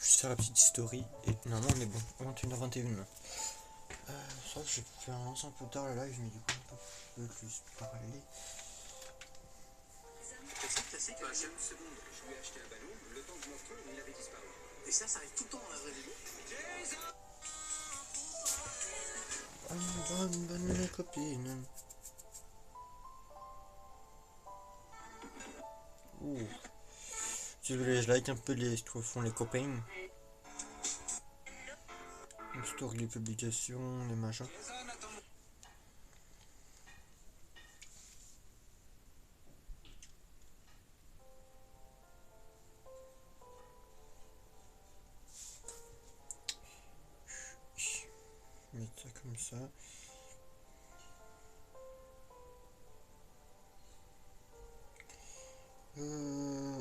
juste faire la petite story et normalement on est bon. 21h21. C'est vrai que j'ai fait un lance un peu tard la live, mais du coup un peu plus parler. C'est classique, à chaque seconde, je lui ai acheté un ballon, le temps que je me retourne, il avait disparu. Et ça arrive tout le temps dans la vraie vie. Bonne copine. Ouh. Désolé, je like un peu ce que font les copains. Story, les publications, les machins. Mettre ça comme ça.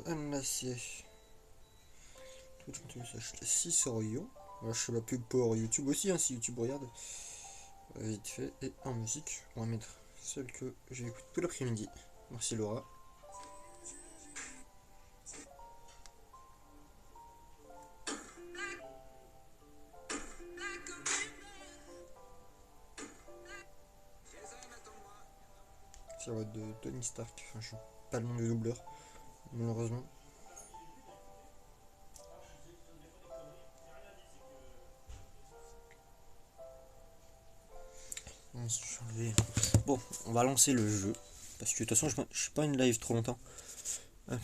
Un acier. Tout le monde s'acheter 6 Oreo. Voilà, je fais la pub pour YouTube aussi, hein, si YouTube regarde. Vite fait. Et en musique, on va mettre celle que j'ai écoutée tout l'après-midi. Merci Laura. Ça va de Tony Stark. Enfin, je sais pas le nom du doubleur, malheureusement. Bon, on va lancer le jeu. Parce que de toute façon, je suis pas une live trop longtemps. Ça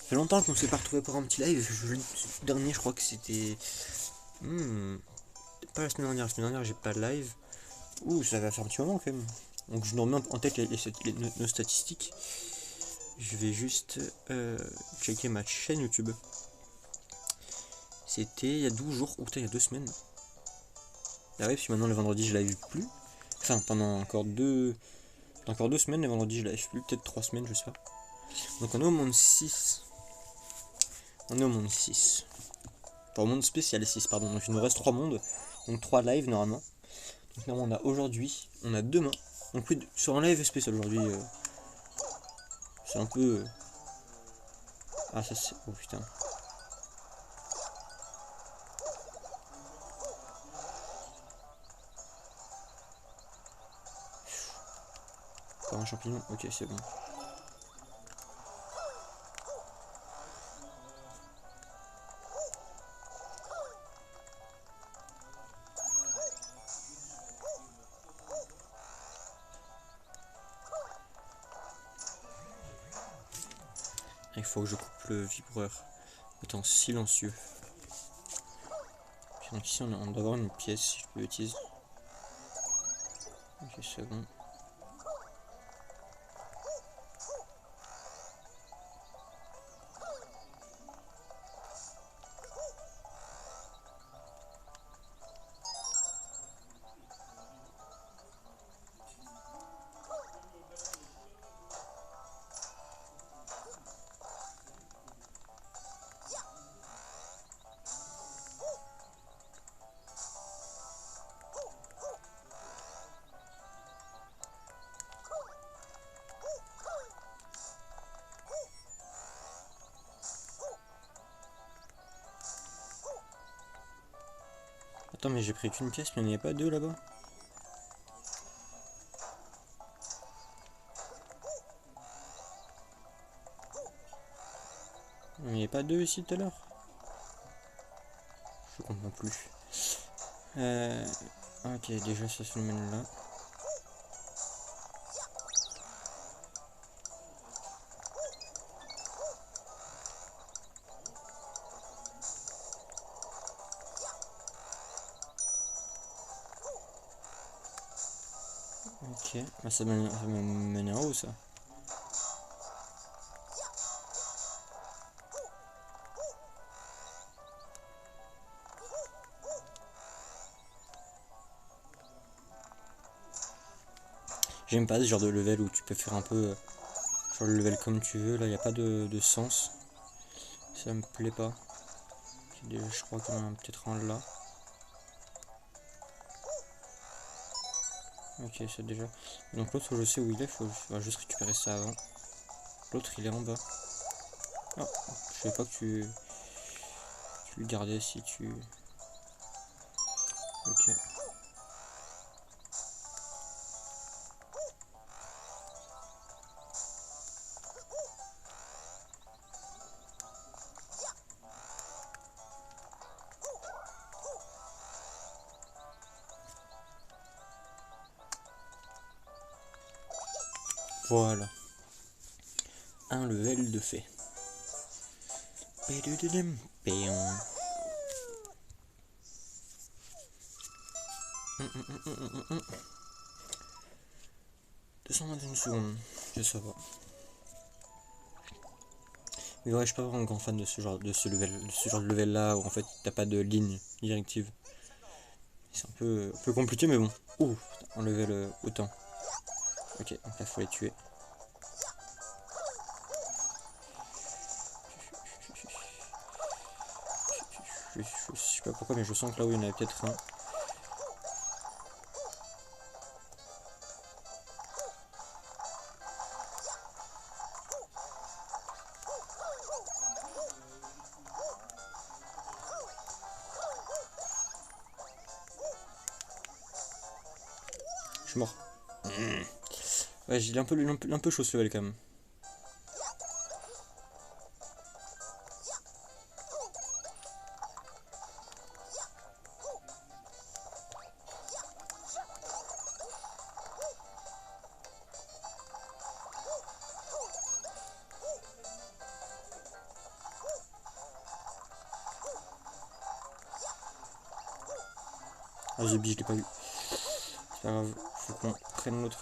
fait longtemps qu'on s'est pas retrouvé pour un petit live. Le dernier, je crois que c'était. Pas la semaine dernière. La semaine dernière, j'ai pas de live. Ouh, ça va faire un petit moment quand même. Donc je nous remets en tête nos statistiques. Je vais juste checker ma chaîne YouTube. C'était il y a 12 jours, ou peut-être il y a 2 semaines. Ah oui, parce que maintenant le vendredi je live plus. Enfin, pendant encore 2 semaines, les vendredis je live plus, peut-être 3 semaines, je sais pas. Donc on est au monde 6. On est au monde 6. Enfin, au monde spécial 6, pardon. Donc il nous reste 3 mondes. Donc 3 lives normalement. Donc normalement on a aujourd'hui, on a demain. Donc oui, sur un live spécial aujourd'hui. C'est un peu. Ah ça c'est. Oh putain. Pas un champignon, ok c'est bon. Il faut que je coupe le vibreur. Étant silencieux. Donc ici on doit avoir une pièce si je peux l'utiliser. Ok c'est bon. Attends mais j'ai pris qu'une pièce mais il n'y en avait pas deux là-bas. Il n'y avait pas deux ici tout à l'heure. Je comprends plus. Ok déjà ça se mène là. Ok, bah, ça m'a mené en haut ça. J'aime pas ce genre de level où tu peux faire un peu genre le level comme tu veux, là il n'y a pas de sens. Ça me plaît pas. Je crois qu'il y en a peut-être un là. Ok, c'est déjà. Donc l'autre, je sais où il est, faut juste récupérer ça avant. L'autre, il est en bas. Ah, je savais pas que tu le gardais si tu... Ok. Voilà. Un level de fait. Pédududum, péon. 221 secondes, ça va. Mais ouais, je suis pas vraiment grand fan de ce genre de level là où en fait t'as pas de ligne directive. C'est un peu compliqué mais bon. Ouh, un level autant. Ok, donc là faut les tuer. Je sais pas pourquoi mais je sens que là où il y en avait peut-être un. Je suis mort. Ouais, j'ai un peu chaud ce level quand même. Ah, j'ai je l'ai pas vu. C'est pas grave, faut qu'on prenne l'autre.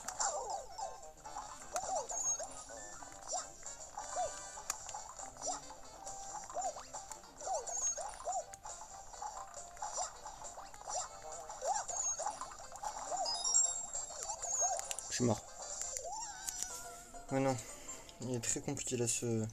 Je suis mort. Ouais, non, il est très compliqué là ce.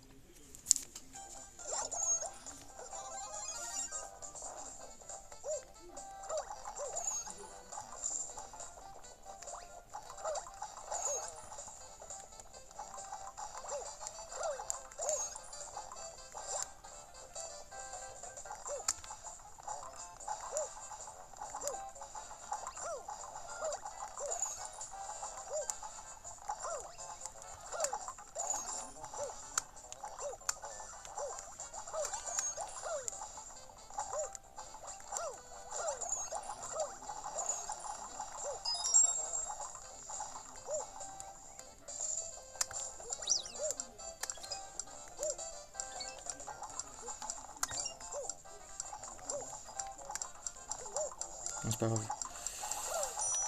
C'est pas grave.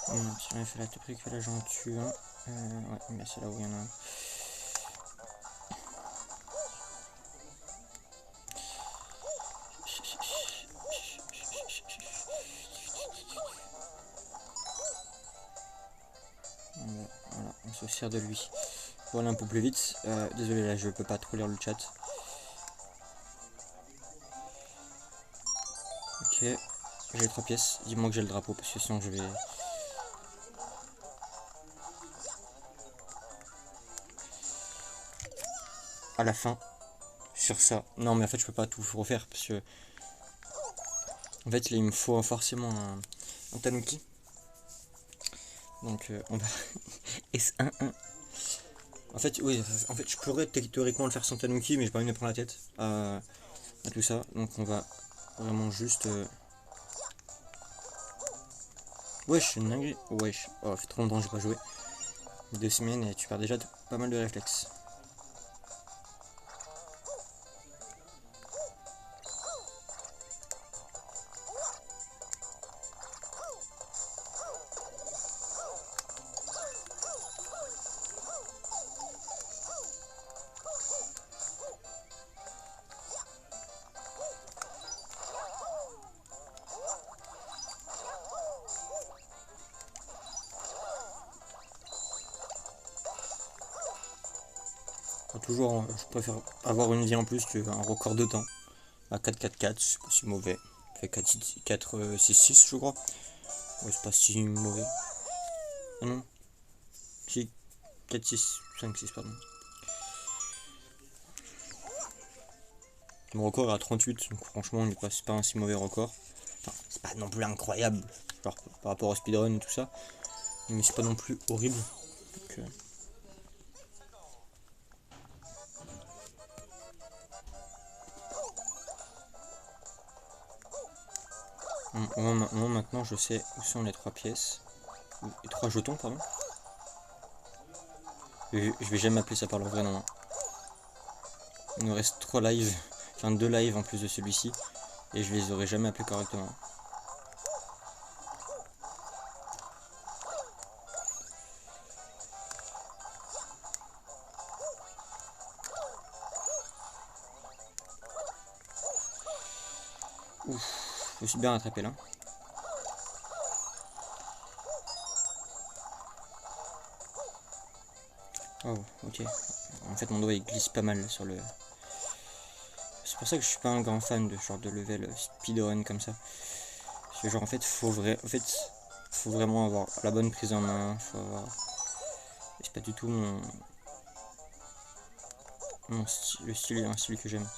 Si on avait fait la prix que là j'en tue un. Ouais, mais c'est là où il y en a un. Voilà, on se sert de lui. Pour aller un peu plus vite. Désolé là, je peux pas trop lire le chat. Ok, j'ai 3 pièces. Dis-moi que j'ai le drapeau parce que sinon je vais. À la fin. Sur ça. Non mais en fait je peux pas tout refaire parce que. En fait là, il me faut forcément un tanuki. Donc on va. S11. En fait, oui, en fait je pourrais théoriquement le faire sans tanuki mais j'ai pas envie de me prendre la tête à tout ça. Donc on va vraiment juste. Wesh, une dinguerie. Wesh. Oh, ça fait trop longtemps que j'ai pas joué. 2 semaines et tu perds déjà pas mal de réflexes. Toujours, je préfère avoir une vie en plus qu'un record de temps. À 4-4-4, c'est pas si mauvais. Fait 4-6-6 je crois. Ouais, c'est pas si mauvais. Ah non. Si. 4, 6, 5, 6, pardon. Mon record est à 38, donc franchement, c'est pas un si mauvais record. Enfin, c'est pas non plus incroyable, genre par rapport au speedrun et tout ça. Mais c'est pas non plus horrible. Donc, maintenant, je sais où sont les 3 pièces. Les 3 jetons, pardon. Je vais jamais appeler ça par leur vrai nom. Il nous reste 3 lives, enfin 2 lives en plus de celui-ci. Et je les aurais jamais appelés correctement. Ouf, je me suis bien rattrapé là. Oh, ok. En fait, mon doigt il glisse pas mal sur le. C'est pour ça que je suis pas un grand fan de genre de level speedrun comme ça. Parce que genre en fait, faut vraiment avoir la bonne prise en main. C'est pas du tout le style, un style que j'aime.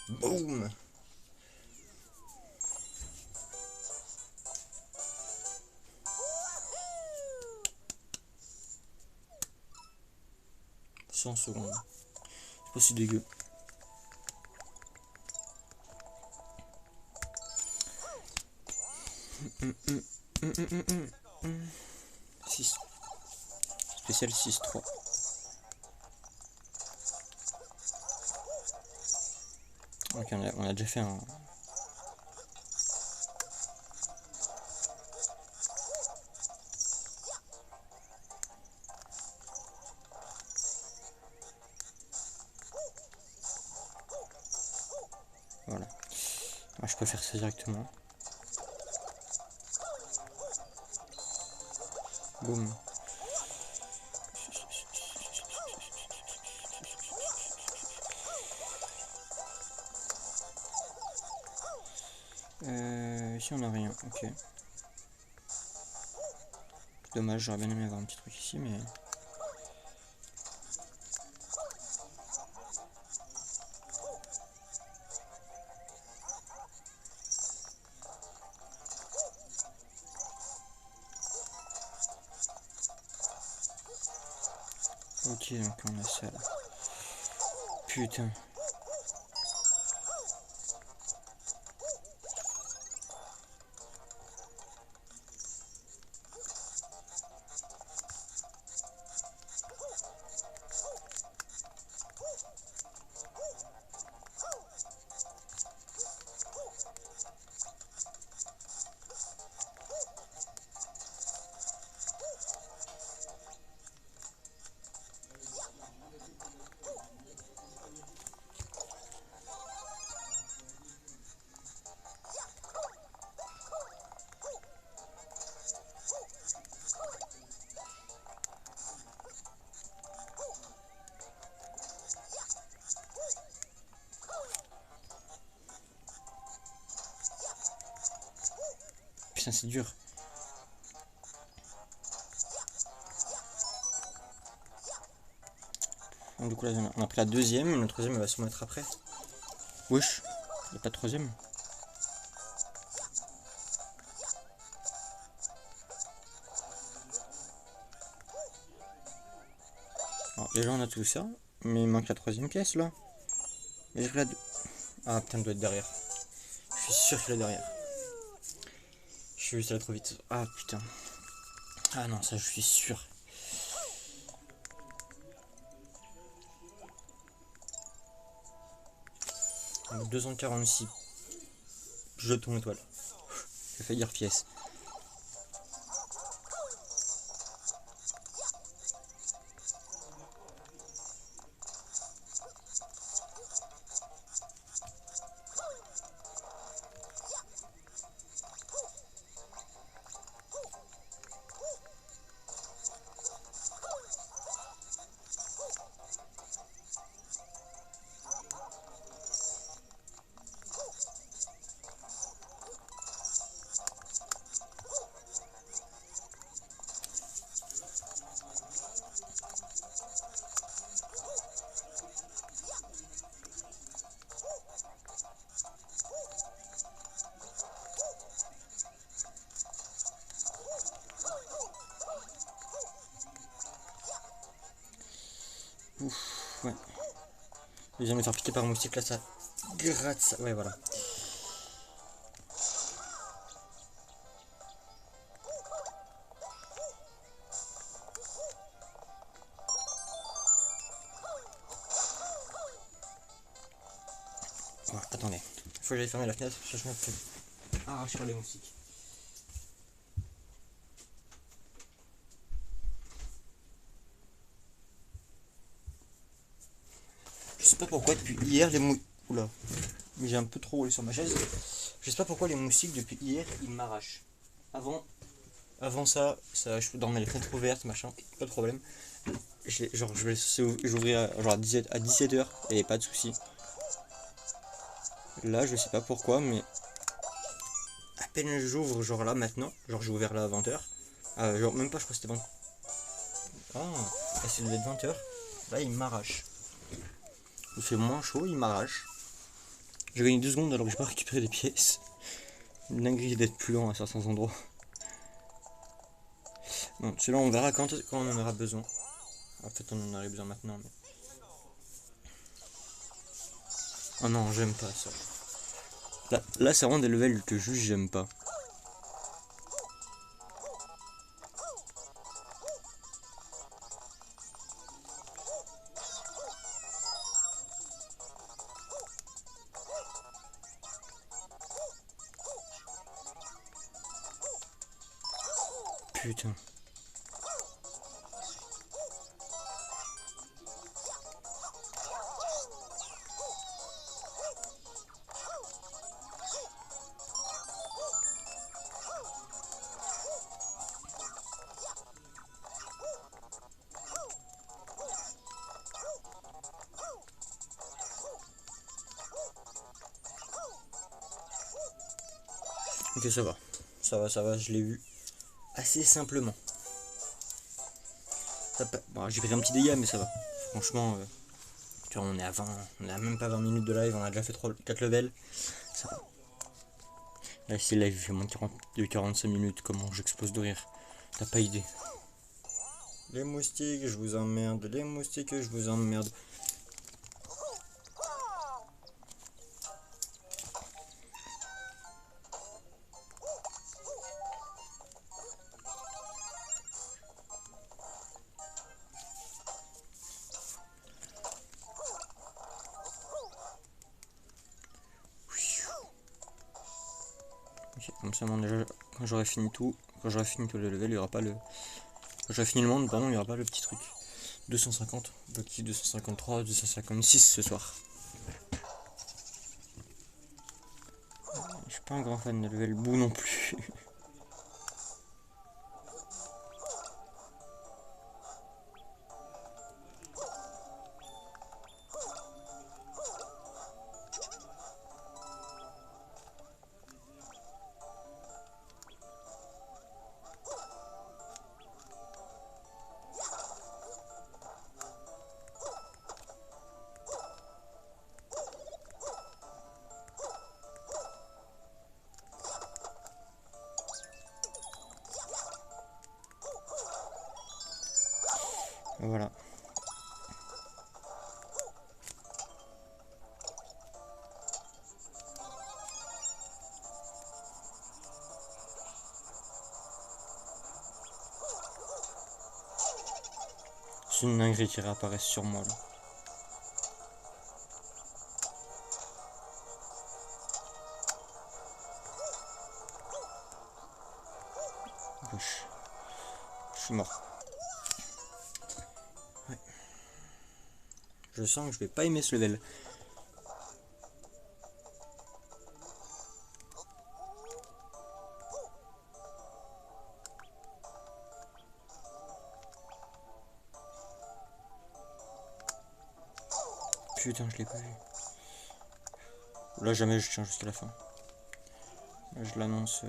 Boum. Cent secondes. C'est pas si dégueu. Six. Spécial 6-3. Ok, on a déjà fait un. Voilà. Alors, je peux faire ça directement. Boum. Ici on a rien, ok. Dommage, j'aurais bien aimé avoir un petit truc ici, mais. Ok, donc on a ça là. Putain. Putain, c'est dur. Donc, du coup, là, on a pris la deuxième, le troisième, elle va se mettre après. Wesh, il n'y a pas de troisième. Alors, déjà, on a tout ça, mais il manque la troisième pièce là. Et je la. Ah putain, elle doit être derrière. Je suis sûr qu'elle est derrière. Je suis juste allé trop vite. Ah putain. Ah non, ça, je suis sûr. Donc, 246 jetons étoiles. J'ai failli dire pièce. Je viens de me faire piquer par un moustique là, ça gratte ça. Ouais, voilà. Ouais, attendez. Faut que j'aille fermer la fenêtre, je me fais arracher par les moustiques. Je sais pas pourquoi depuis hier les moustiques. Oula, j'ai un peu trop roulé sur ma chaise. Je sais pas pourquoi les moustiques depuis hier ils m'arrachent. Avant ça, je dormais les fenêtres ouvertes, machin, pas de problème. J'ouvrais genre à 17h et pas de soucis. Là, je sais pas pourquoi, mais à peine j'ouvre, genre là maintenant, genre j'ai ouvert là à 20h. Genre même pas, je crois que c'était 20. Ah, c'est de 20h. Là, il m'arrache. Il fait moins chaud, il m'arrache. J'ai gagné 2 secondes alors que j'ai pas récupéré des pièces. Une dinguerie d'être plus lent à certains endroits. Bon, celui-là, on verra quand on en aura besoin. En fait, on en aurait besoin maintenant. Mais... oh non, j'aime pas ça. Là c'est vraiment des levels que juste j'aime pas. Putain. Ok, ça va. Ça va, je l'ai vu assez simplement. Bon, j'ai pris un petit dégât, mais ça va. Franchement, tu vois, on est à 20, on a même pas 20 minutes de live, on a déjà fait 4 levels. Ça va. Là, si live fait moins de 45 minutes, comment j'explose de rire. T'as pas idée. Les moustiques, je vous emmerde. Les moustiques, je vous emmerde. Ok, comme ça, déjà, quand j'aurai fini tout, le level, il y aura pas le. Quand j'aurai fini le monde, pardon, il y aura pas le petit truc. 250, petit 253, 256 ce soir. Je suis pas un grand fan de level bout non plus. Voilà. C'est une dinguerie qui réapparaît sur moi là. Wesh. Je suis mort. Ouais. Je sens que je vais pas aimer ce level. Putain, je l'ai pas vu. Là, jamais je tiens jusqu'à la fin. Là, je l'annonce.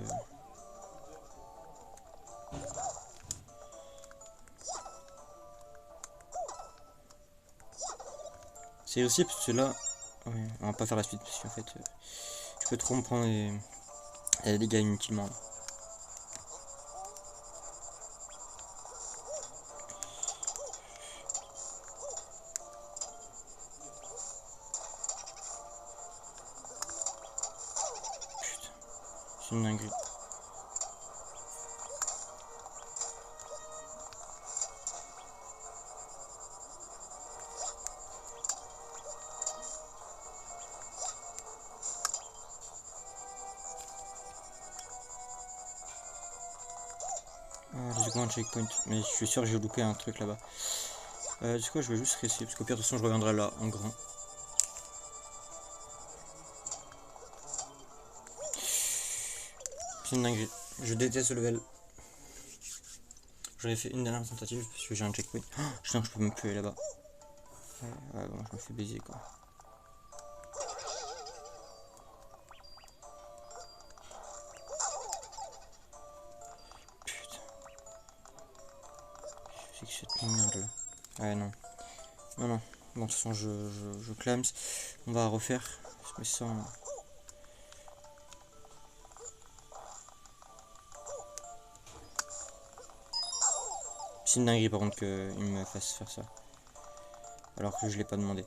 C'est aussi parce que là. Ouais, on va pas faire la suite parce qu'en fait, je peux trop me prendre des dégâts inutilement. C'est une dinguerie. J'ai quoi un checkpoint, mais je suis sûr que j'ai loupé un truc là-bas. Du coup je vais juste réessayer, parce qu'au pire de toute façon je reviendrai là en grand. C'est une dinguerie, je déteste ce level. J'en ai fait une dernière tentative parce que j'ai un checkpoint. Oh, putain, je peux même plus aller là-bas. Ouais, bon, je me fais baiser quoi. Putain. C'est que cette merde là. Ouais, non. Non, non. Bon, de toute façon, je clame. On va refaire. Mais sans. C'est une dinguerie par contre qu'il me fasse faire ça. Alors que je l'ai pas demandé.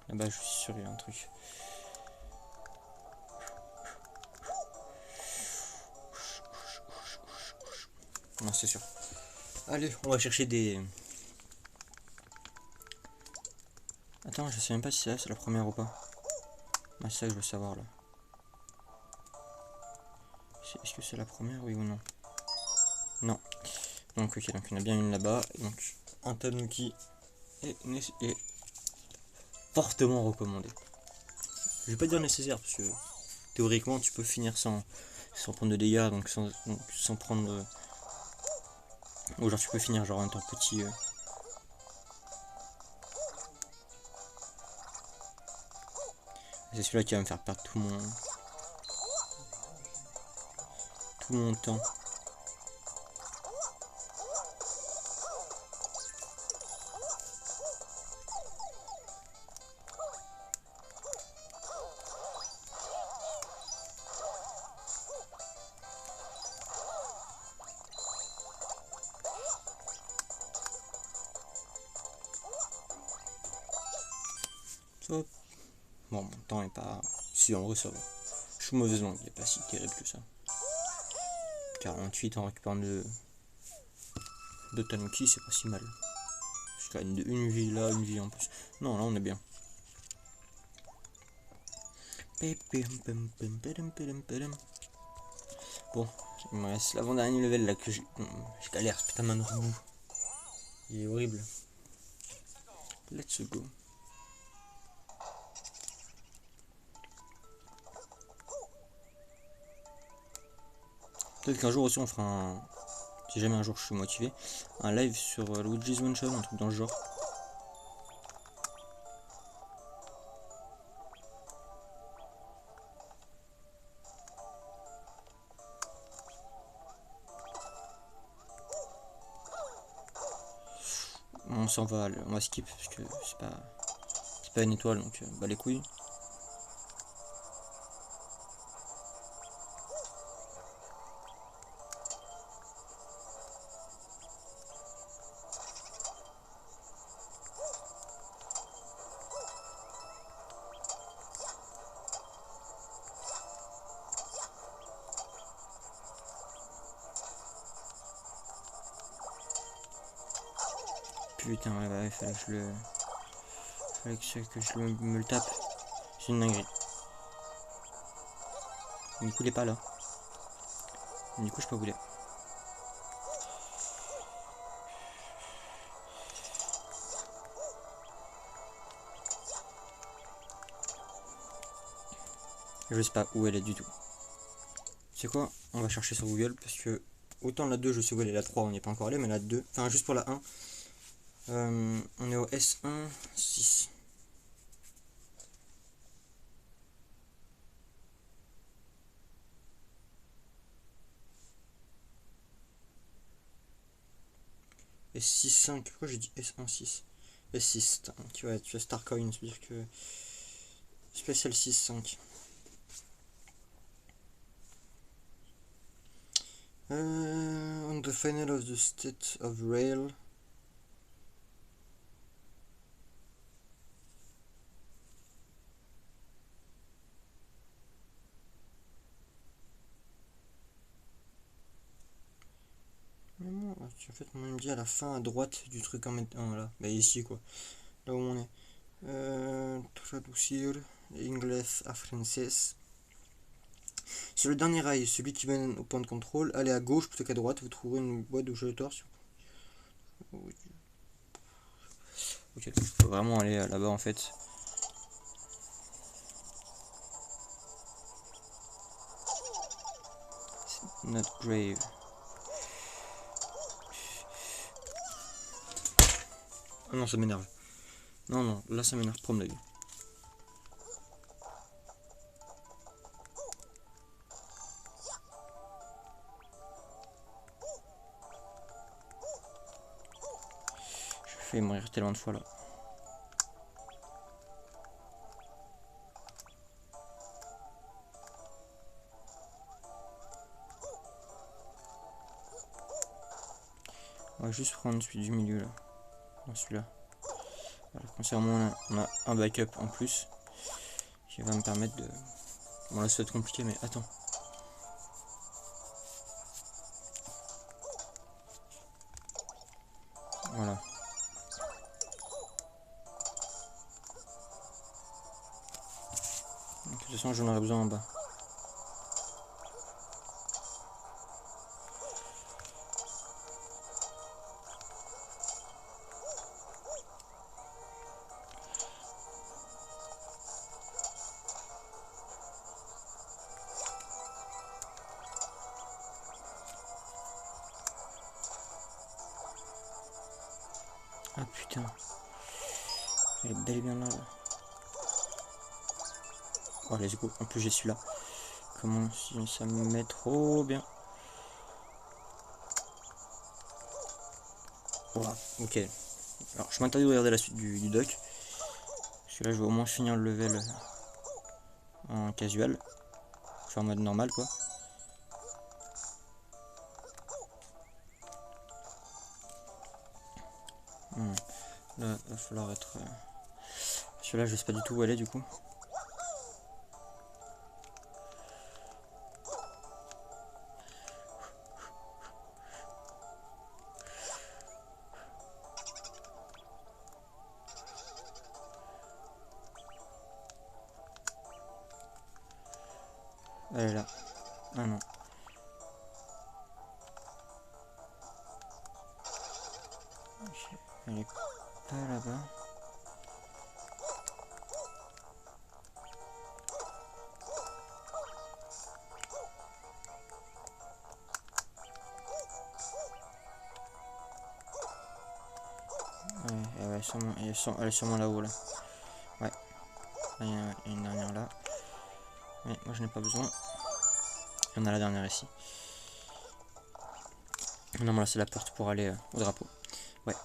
Là-bas, je suis sûr qu'il y a un truc. Non, c'est sûr. Allez, on va chercher des... Attends, je sais même pas si c'est la première ou pas. Ah, c'est ça que je veux savoir là. Est-ce que c'est la première, oui ou non? Non. Donc ok, donc il y en a bien une là-bas. Donc un tanuki est fortement recommandé. Je vais pas dire nécessaire parce que théoriquement tu peux finir sans prendre de dégâts, donc sans prendre... ou genre tu peux finir genre en tant petit... C'est celui-là qui va me faire perdre tout mon temps. Hop. Bon, mon temps est pas... Si, en vrai ça va. Je suis mauvaise langue, il n'est pas si terrible que ça. 48 en récupérant de tanuki, c'est pas si mal. Je gagne une vie là, une vie en plus. Non, là on est bien. Bon, il me reste l'avant-dernier level là que je galère, ce putain de manoir. Il est horrible. Let's go. Peut-être qu'un jour aussi on fera un... Si jamais un jour je suis motivé, un live sur Luigi's Mansion, un truc dans le genre. On s'en va, on va skip parce que c'est pas une étoile donc bah les couilles. Putain, ouais, bah, il fallait que je le... que je me le tape. C'est une dinguerie. Du coup, il est pas là. Du coup, je peux pas bouler. Je sais pas où elle est du tout. C'est quoi? On va chercher sur Google parce que autant la 2, je sais où elle est, la 3, on n'y est pas encore allé, mais la 2, enfin juste pour la 1, on est au S1 6. S6 5, pourquoi j'ai dit S1 6? S6, tu vois Starcoin, c'est-à-dire que spécial 6 5. On the final of the state of rail. En fait, on me dit à la fin à droite du truc en mettant. Voilà, bah ici quoi. Là où on est. Traduire anglais à français. Sur le dernier rail, celui qui mène au point de contrôle, allez à gauche plutôt qu'à droite, vous trouverez une boîte de jeux de torse. Ok, faut vraiment aller là-bas en fait. Not grave. Oh non, ça m'énerve. Non, non, là ça m'énerve, prendre l'œil. Je vais mourir tellement de fois là. On va juste prendre celui du milieu là. Non, celui-là. Alors, comme ça au moins on a un backup en plus. Qui va me permettre de... Bon là ça va être compliqué mais attends. Voilà. Donc, de toute façon j'en aurai besoin en bas. Ah putain. Elle est bel et bien là. Oh let's go. En plus j'ai celui-là. Comment si ça me met trop bien. Voilà, ok. Alors je m'interdis de regarder la suite du doc. Parce que là je vais au moins finir le level en casual. Enfin en mode normal quoi. Là il va falloir être... Celui-là je sais pas du tout où elle est du coup. Elle est là. Ah non. Okay. Elle est pas là-bas. Ouais, elle est sûrement là-haut là. Ouais. Il y a une dernière là. Mais moi je n'ai pas besoin. On a la dernière ici. Non, mais là c'est la porte pour aller au drapeau. Ouais.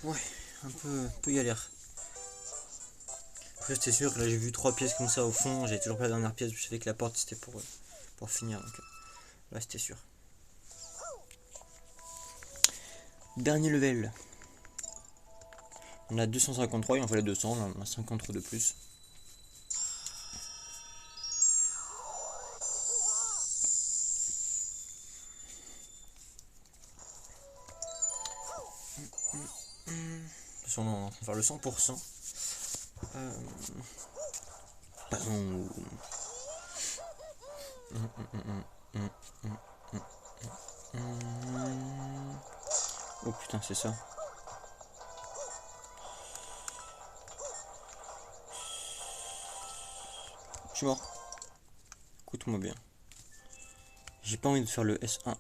Ouais, un peu galère. Après c'était sûr, là j'ai vu 3 pièces comme ça au fond, j'ai toujours pas la dernière pièce, je savais que la porte c'était pour finir. Donc là c'était sûr. Dernier level. On a 253, il en fallait 200, on a 50 de plus. De toute façon, on va faire le 100%. Oh putain, c'est ça. Je suis mort. Écoute-moi bien. J'ai pas envie de faire le S1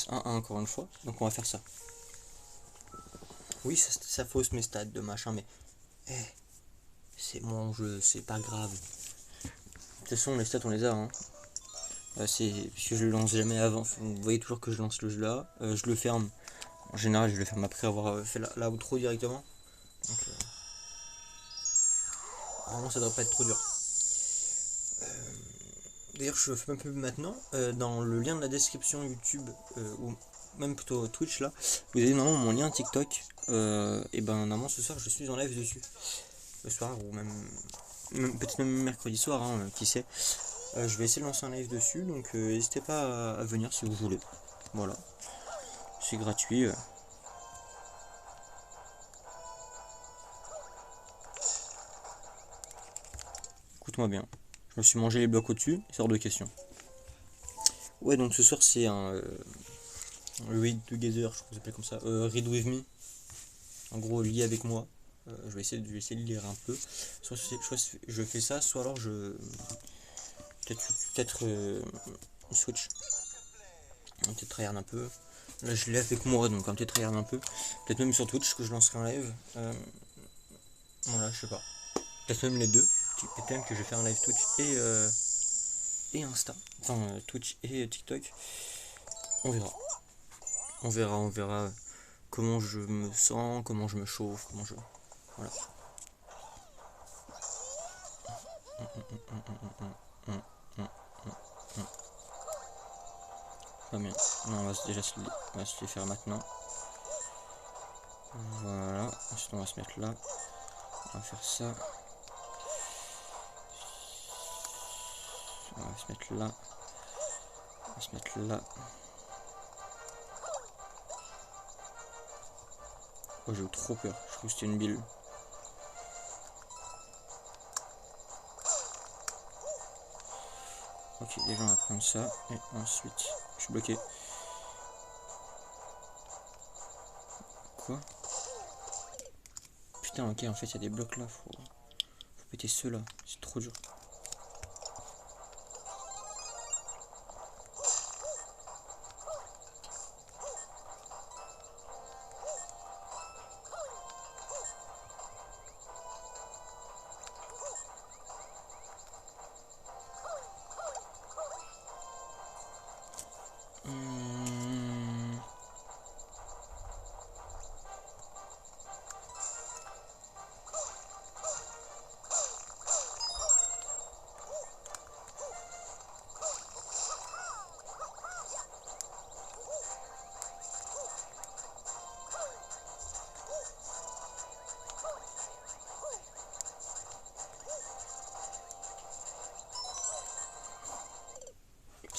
encore une fois, donc on va faire ça. Oui, ça fausse mes stats de machin, mais c'est mon jeu, c'est pas grave. De toute façon, les stats on les a, hein. C'est parce que je le lance jamais avant. Vous voyez toujours que je lance le jeu là, je le ferme. En général, je le ferme après avoir fait la outro directement. Donc, normalement, ça devrait pas être trop dur. D'ailleurs, je fais un peu maintenant. Dans le lien de la description YouTube, ou même plutôt Twitch là, vous avez normalement mon lien TikTok. Et ben normalement ce soir je suis en live dessus. Le soir ou même peut-être même mercredi soir, hein, qui sait. Je vais essayer de lancer un live dessus, donc n'hésitez pas à venir si vous voulez. Voilà, c'est gratuit. Écoute-moi bien. Je me suis mangé les blocs au-dessus, c'est hors de question. Ouais, donc ce soir c'est un Read Together, je crois que ça s'appelle comme ça. Read with me. En gros, lis avec moi. Je vais essayer de lire un peu. Soit je fais ça, soit alors je. Peut-être switch. Peut-être tryhard un peu. Là je l'ai avec moi, donc un peut-être tryhard un peu. Peut-être même sur Twitch que je lancerai un live. Voilà, je sais pas. Peut-être même les deux. Peut-être même que je vais faire un live Twitch et Insta. Enfin, Twitch et TikTok. On verra. On verra comment je me sens, comment je me chauffe, comment je. Voilà. Pas bien. Non, on va déjà on va se les faire maintenant. Voilà. Ensuite, on va se mettre là. On va faire ça. On va se mettre là. On va se mettre là. Oh, j'ai eu trop peur. Je crois que c'était une bille. Ok, déjà on va prendre ça. Et ensuite, je suis bloqué. Quoi? Putain, ok, en fait, il y a des blocs là. Faut péter ceux-là. C'est trop dur.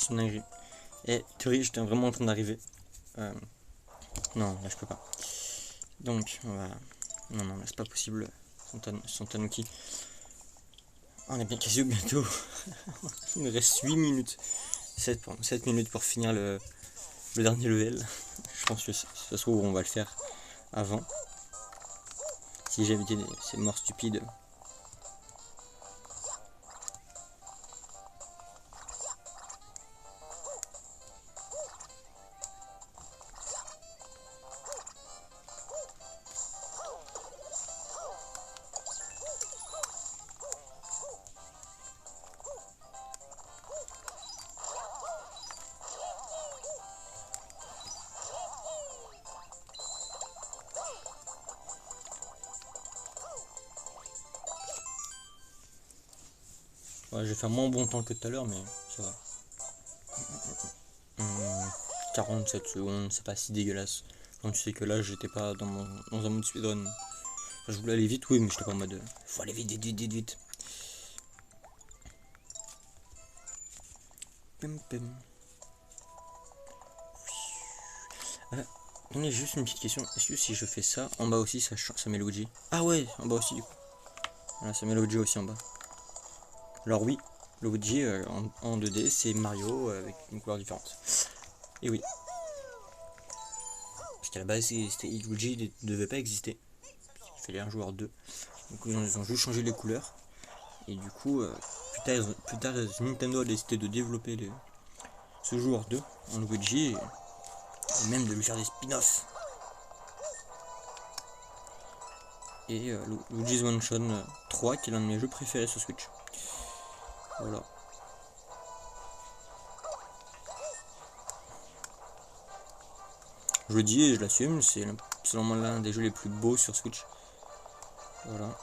C'est une dinguerie. Et théorie, j'étais vraiment en train d'arriver. Non, là je peux pas. Donc, on va. Non, non, là c'est pas possible. Son Tanuki. On est bien quasi bientôt. Il me reste 8 minutes. 7 minutes pour finir le dernier level. Je pense que ça se trouve on va le faire avant. Si j'ai évité ces morts stupides. Ouais, je vais faire moins bon temps que tout à l'heure, mais ça va. 47 secondes, c'est pas si dégueulasse. Quand tu sais que là, j'étais pas dans un mode speedrun. Enfin, je voulais aller vite, oui, mais j'étais pas en mode. Faut aller vite, vite, vite, vite, vite. Pim, pim. Attendez, juste une petite question. Est-ce que si je fais ça, en bas aussi, ça met Luigi? Ah ouais, en bas aussi, du coup. Voilà, ça met Luigi aussi en bas. Alors oui, Luigi en 2D, c'est Mario avec une couleur différente. Et oui. Parce qu'à la base, Luigi ne devait pas exister. Il fallait un joueur 2. Donc ils ont juste changé les couleurs. Et du coup, plus tard, Nintendo a décidé de développer ce joueur 2 en Luigi et même de lui faire des spin-offs. Et Luigi's Mansion 3, qui est l'un de mes jeux préférés sur Switch. Voilà. Je le dis et je l'assume, c'est selon moi l'un des jeux les plus beaux sur Switch. Voilà.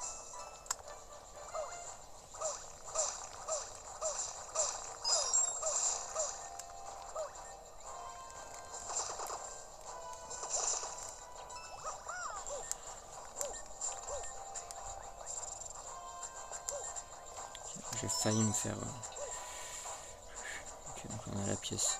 j'ai failli me faire... Ok, donc on a la pièce.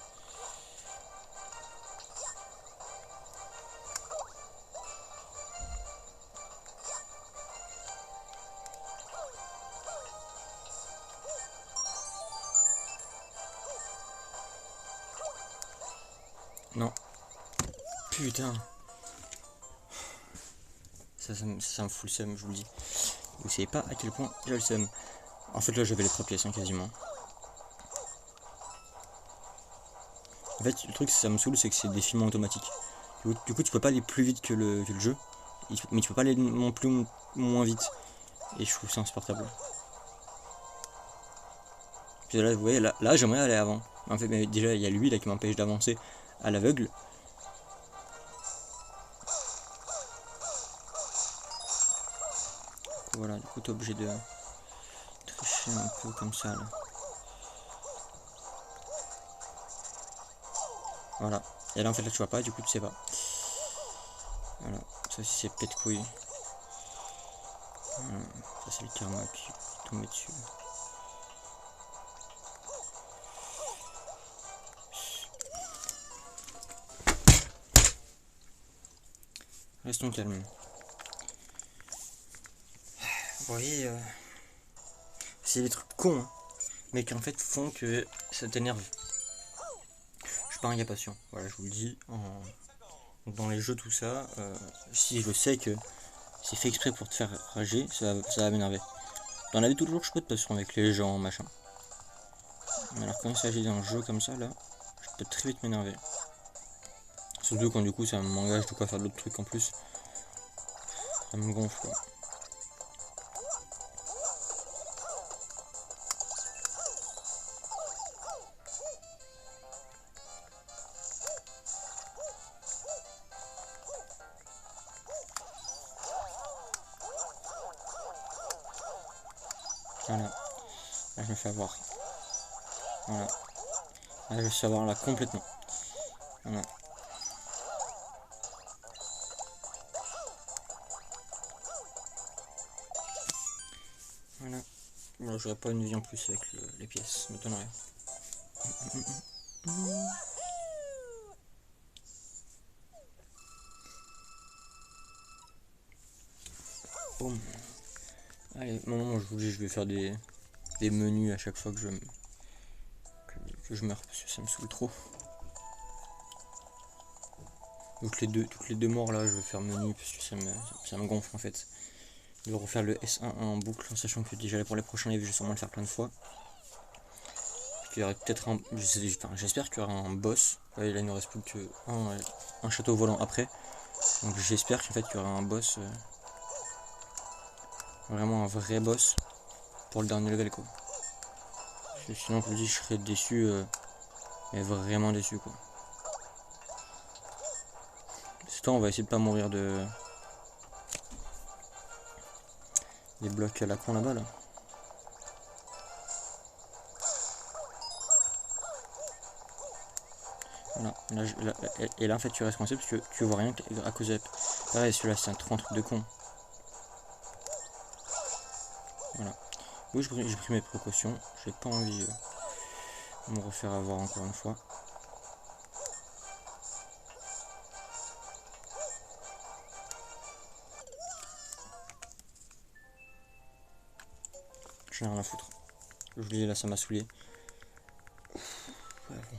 Non. Putain. Ça me fout le seum, je vous le dis. Vous savez pas à quel point j'ai le seum. En fait là j'avais les 3 pièces hein, quasiment. En fait le truc ça me saoule c'est que c'est des films automatiques. Du coup tu peux pas aller plus vite que le jeu. Mais tu peux pas aller non plus moins vite. Et je trouve ça insupportable. Puis là vous voyez là j'aimerais aller avant. En fait mais déjà il y a lui là qui m'empêche d'avancer à l'aveugle. Voilà, du coup t'es obligé de tricher un peu comme ça là. Voilà. Et là en fait là tu vois pas, du coup tu sais pas. Voilà, ça aussi c'est pète couille. Voilà. Ça c'est le karma qui tombe dessus. Restons calmes. Vous voyez, c'est des trucs cons, hein, mais qui en fait font que ça t'énerve. Je suis pas un gars patient, voilà, je vous le dis. Dans les jeux, tout ça, si je sais que c'est fait exprès pour te faire rager, ça va m'énerver. Dans la vie, toujours, je peux être patient avec les gens, machin. Mais alors, quand il s'agit d'un jeu comme ça, là, je peux très vite m'énerver. Surtout quand du coup, ça m'engage de quoi faire d'autres trucs en plus. Ça me gonfle, quoi. Voilà, là je me fais avoir. Voilà, là je me fais avoir là complètement. Voilà. Voilà. Voilà, j'aurais pas une vie en plus avec les pièces, m'étonnerait. Boum. Allez, maintenant je vous dis, je vais faire des menus à chaque fois que je meurs parce que ça me saoule trop. Toutes les deux morts là, je vais faire menu parce que ça me gonfle en fait. Je vais refaire le S1 en boucle en sachant que déjà pour les prochains lives je vais sûrement le faire plein de fois. Il y aurait peut-être un. J'espère qu'il y aura un boss. Ouais, là il ne reste plus que un château volant après. Donc j'espère qu'en fait il y aura un boss. Vraiment un vrai boss pour le dernier level quoi. Parce que sinon je vous dis je serais déçu. Mais vraiment déçu quoi. Ce temps on va essayer de pas mourir de. Des blocs à la con là-bas là. Voilà, et là en fait tu restes coincé parce que tu vois rien à cause de... Pareil celui-là c'est un truc de con. Voilà. Oui j'ai pris mes précautions, j'ai pas envie de me refaire avoir encore une fois. J'en ai rien à foutre. Je vous dis là ça m'a saoulé. Ouais, bon.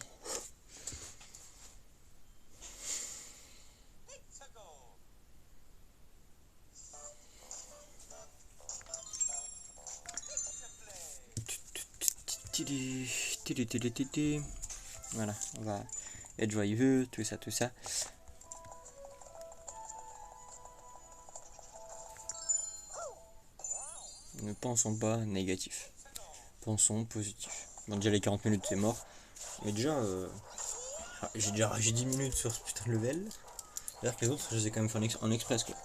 Voilà, on va être joyeux, tout ça, tout ça. Ne pensons pas négatif. Pensons positif. Bon, déjà les 40 minutes c'est mort. Mais déjà, j'ai 10 minutes sur ce putain de level. C'est-à-dire que les autres, je les ai quand même fait en express quoi.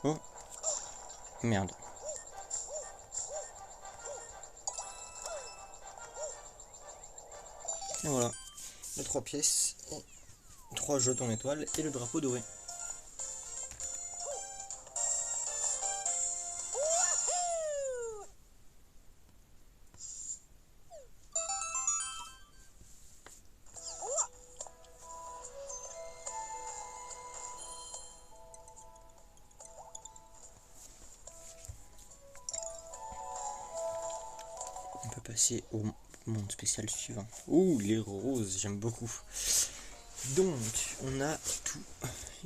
Oh, merde. Et voilà, les 3 pièces, 3 jetons étoiles et le drapeau doré. On peut passer au monde spécial suivant. Ouh, les roses, j'aime beaucoup. Donc, on a tout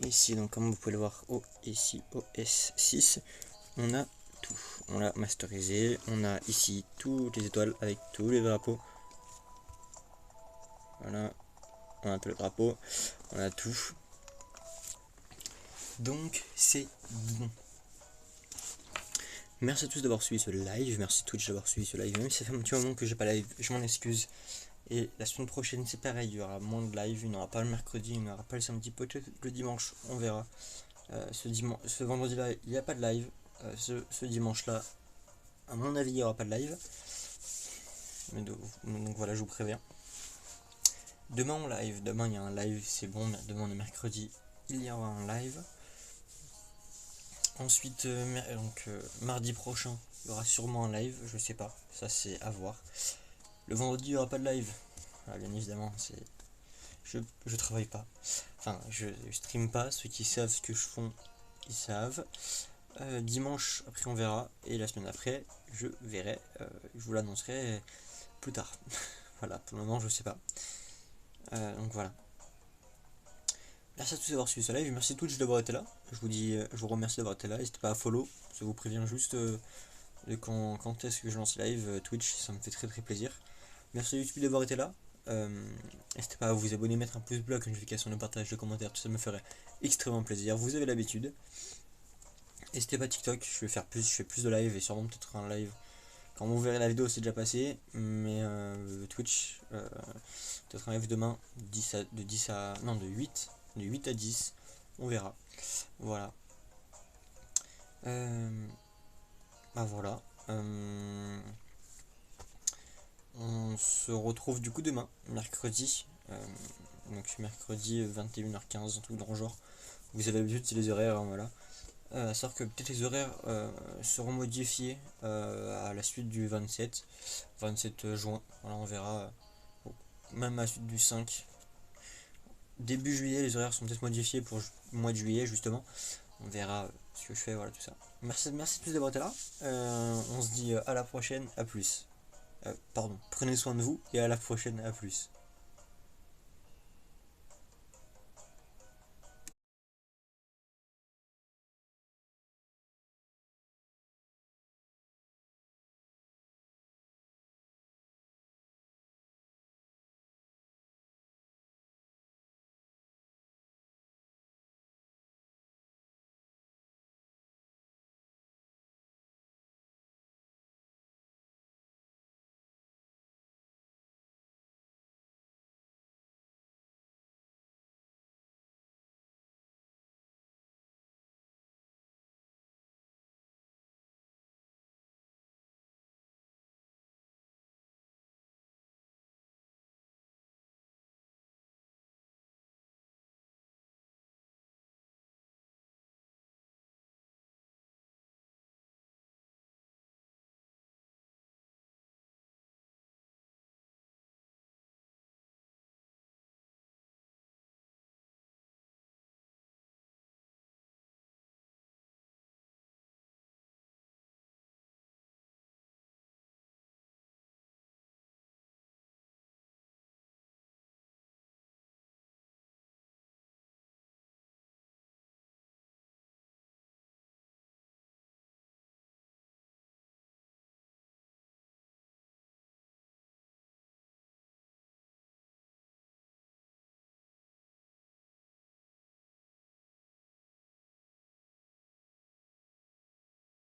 ici. Donc, comme vous pouvez le voir, ici, OS6, on a tout. On l'a masterisé. On a ici toutes les étoiles avec tous les drapeaux. Voilà, on a tous les drapeaux. On a tout. Donc, c'est bon. Merci à tous d'avoir suivi ce live, merci Twitch d'avoir suivi ce live, même si ça fait un petit moment que j'ai pas live, je m'en excuse. Et la semaine prochaine c'est pareil, il y aura moins de live, il n'y aura pas le mercredi, il n'y aura pas le samedi, peut-être le dimanche, on verra. Ce vendredi là, il n'y a pas de live, ce dimanche là, à mon avis il n'y aura pas de live. Mais donc voilà, je vous préviens. Demain on live, demain il y a un live, c'est bon, demain on est mercredi, il y aura un live. Ensuite, mardi prochain, il y aura sûrement un live, je sais pas, ça c'est à voir. Le vendredi, il n'y aura pas de live. Voilà, bien évidemment, je travaille pas. Enfin, je stream pas, ceux qui savent ce que je fais, ils savent. Dimanche, après on verra, et la semaine après, je verrai, je vous l'annoncerai plus tard. Voilà, pour le moment, je sais pas. Donc voilà. Merci à tous d'avoir suivi ce live, merci Twitch d'avoir été là. Je vous remercie d'avoir été là, n'hésitez pas à follow, ça vous prévient juste de quand est-ce que je lance live. Twitch, ça me fait très très plaisir. Merci à YouTube d'avoir été là. N'hésitez pas à vous abonner, mettre un pouce bleu, une notification, le partage, le commentaire, tout ça me ferait extrêmement plaisir. Vous avez l'habitude. N'hésitez pas à TikTok, je fais plus de live et sûrement peut-être un live. Quand vous verrez la vidéo, c'est déjà passé, mais Twitch, peut-être un live demain, de 8 à 10, on verra. Voilà. Bah voilà. On se retrouve du coup demain, mercredi. Donc mercredi 21h15, un truc dans le genre. Vous avez l'habitude, c'est les horaires, hein, voilà. Sauf que peut-être les horaires seront modifiés à la suite du 27 juin. Voilà, on verra. Même à la suite du 5. Début juillet, les horaires sont peut-être modifiés pour le mois de juillet, justement. On verra ce que je fais, voilà, tout ça. Merci tous d'avoir été là. On se dit à la prochaine, à plus. Pardon, prenez soin de vous et à la prochaine, à plus.